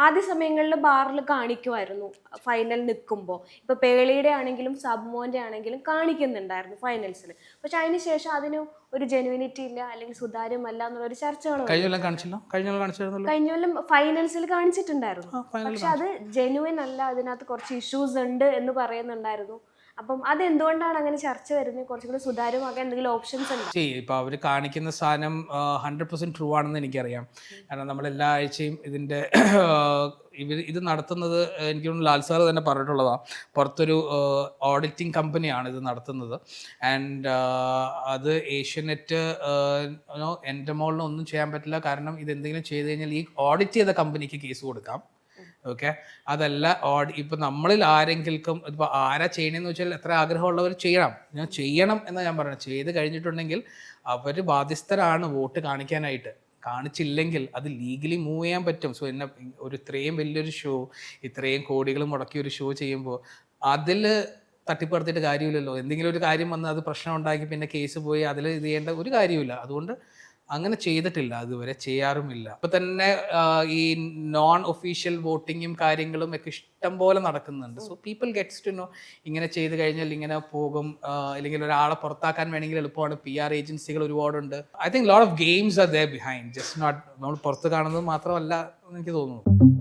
ആദ്യ സമയങ്ങളിൽ ബാറിൽ കാണിക്കുമായിരുന്നു ഫൈനൽ നിൽക്കുമ്പോൾ. ഇപ്പൊ പേളിയുടെ ആണെങ്കിലും സബ്മോന്റെ ആണെങ്കിലും കാണിക്കുന്നുണ്ടായിരുന്നു ഫൈനൽസിൽ. പക്ഷെ അതിന് ശേഷം അതിന് ഒരു ജെനുവിനിറ്റി ഇല്ല, അല്ലെങ്കിൽ സുതാര്യമല്ല എന്നുള്ള ഒരു ചർച്ചകൾ കഴിഞ്ഞ കൊല്ലം ഫൈനൽസിൽ കാണിച്ചിട്ടുണ്ടായിരുന്നു. പക്ഷെ അത് ജെനുവിൻ അല്ല, അതിനകത്ത് കുറച്ച് ഇഷ്യൂസ് ഉണ്ട് എന്ന് പറയുന്നുണ്ടായിരുന്നു. അപ്പം അതെന്തുകൊണ്ടാണ് അങ്ങനെ ചർച്ച വരുന്നത്? കുറച്ചും കൂടി സുതാര്യമാക്കാൻ എന്തെങ്കിലും ഓപ്ഷൻസ് ഉണ്ട്? ഇപ്പോൾ അവർ കാണിക്കുന്ന സാധനം 100% ട്രൂ ആണെന്ന് എനിക്കറിയാം. കാരണം നമ്മൾ എല്ലാ ആഴ്ചയും ഇതിൻ്റെ ഇത് നടത്തുന്നത് എനിക്ക് തോന്നുന്നു ലാൽ സാർ തന്നെ പറഞ്ഞിട്ടുള്ളതാണ്. പുറത്തൊരു ഓഡിറ്റിംഗ് കമ്പനിയാണ് ഇത് നടത്തുന്നത്. ആൻഡ് അത് ഏഷ്യനെറ്റ് എൻ്റെ മോളിൽ ഒന്നും ചെയ്യാൻ പറ്റില്ല. കാരണം ഇതെന്തെങ്കിലും ചെയ്ത് കഴിഞ്ഞാൽ ഈ ഓഡിറ്റ് ചെയ്ത കമ്പനിക്ക് കേസ് കൊടുക്കാം. ഓക്കെ, അതല്ല ഇപ്പം നമ്മളിൽ ആരെങ്കിലും ഇപ്പോൾ ആരാ ചെയ്യണമെന്ന് വെച്ചാൽ എത്ര ആഗ്രഹമുള്ളവർ ചെയ്യണം എന്ന് ഞാൻ പറയുന്നത്. ചെയ്ത് കഴിഞ്ഞിട്ടുണ്ടെങ്കിൽ അവർ ബാധ്യസ്ഥരാണ് വോട്ട് കാണിക്കാനായിട്ട്. കാണിച്ചില്ലെങ്കിൽ അത് ലീഗലി മൂവ് ചെയ്യാൻ പറ്റും. സോ ഇത്രയും വലിയൊരു ഷോ, ഇത്രയും കോടികൾ മുടക്കിയ ഒരു ഷോ ചെയ്യുമ്പോൾ അതിൽ തട്ടിപ്പ് നടത്തിയിട്ട് കാര്യമില്ലല്ലോ. എന്തെങ്കിലും ഒരു കാര്യം വന്ന് അത് പ്രശ്നം ഉണ്ടാക്കി പിന്നെ കേസ് പോയി അതിൽ ഇത് ചെയ്യേണ്ട ഒരു കാര്യമില്ല. അതുകൊണ്ട് അങ്ങനെ ചെയ്തിട്ടില്ല, അതുവരെ ചെയ്യാറുമില്ല. ഇപ്പം തന്നെ ഈ നോൺ ഒഫീഷ്യൽ വോട്ടിങ്ങും കാര്യങ്ങളും ഒക്കെ ഇഷ്ടം പോലെ നടക്കുന്നുണ്ട്. So people gets to know ഇങ്ങനെ ചെയ്ത് കഴിഞ്ഞാൽ ഇങ്ങനെ പോകും, അല്ലെങ്കിൽ ഒരാളെ പുറത്താക്കാൻ വേണമെങ്കിൽ എളുപ്പമാണ്. PR ഏജൻസികൾ ഒരുപാടുണ്ട്. I think lot of games are there behind, just not നമ്മൾ പുറത്ത് കാണുന്നത് മാത്രമല്ല എന്ന് എനിക്ക് തോന്നുന്നു.